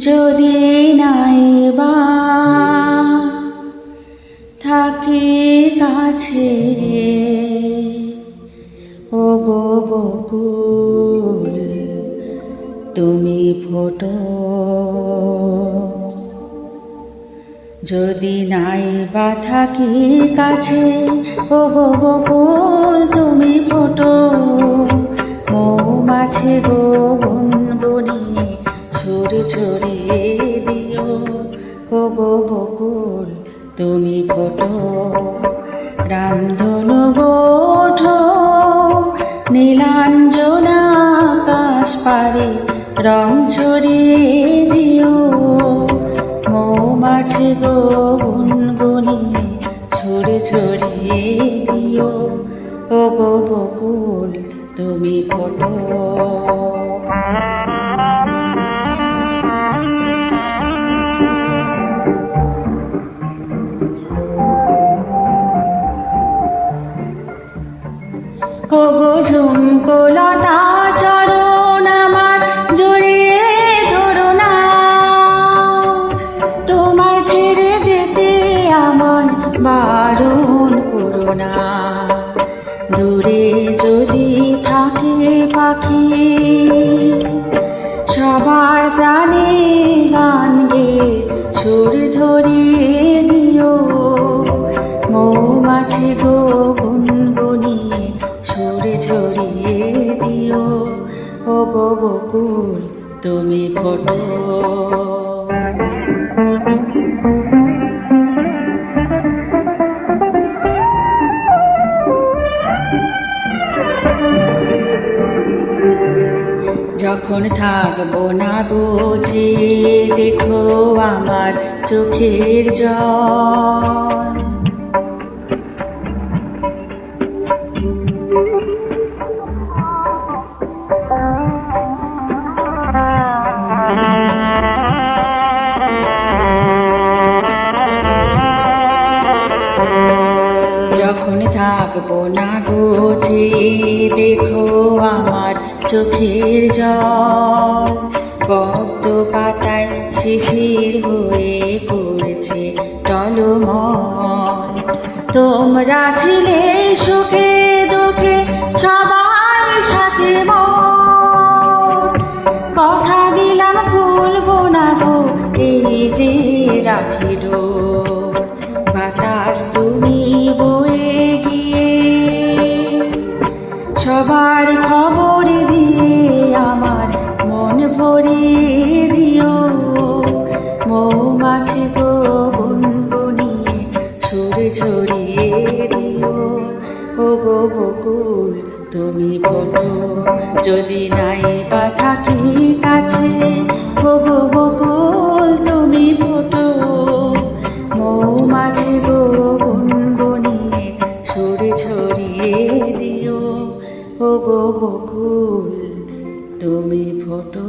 যদি নাইবা থাকে কাছে ওগো বকুল তুমি ফোটো, যদি নাইবা থাকি কাছে ওগো বকুল তুমি ফোটো, মৌমাছি গো গুনগুনিয়ে সুর ছড়িয়ে দিও ওগো বকুল তুমি ফোটো, রামধনু গো ওঠো নীলাঞ্জনা আকাশ পারে রং ছড়িয়ে দিও, মৌমাছি গো গুনগুনিয়ে সুর ছড়িয়ে দিও ওগো বকুল তুমি ফোটো। ওগো ঝুমকো লতা চরণ আমার জড়িয়ে ধরো না, তোমায় ছেড়ে যেতে আমায় বারণ করো না, দূরে যদি থাকে পাখি সবার প্রাণে গান গেয়ে সুর ধরিয়ে দিও, মৌমাছি গো গুনগুনিয়ে সুর ছড়িয়ে দিও ওগো বকুল তুমি ফোটো। যখন থাকবো না গো চেয়ে দেখো আমার চোখের জল, যখন থাকবো না গো চেয়ে দেখো আমার চোখের জল, পদ্ম পাতায় শিশির হয়ে পড়েছে টলমল, তোমরা ছিলে সুখে দুঃখে সবার সাথে মোর, কথা দিলাম ভুলবো না গো এই যে রাখিল, বাতাস তুমি বয়ে গিয়ে সবার খবর দিয়ে আমার মন ভরিয়ে দিও, মৌমাছি গো গুনগুনিয়ে সুর ছড়িয়ে দিও ওগো বকুল তুমি ফোটো, যদি নাইবা থাকি কাছে ওগো বকুল তুমি ফোটো, মৌমাছি গো গুনগুনিয়ে সুর ছড়িয়ে দিও ওগো বকুল তুমি ফোটো।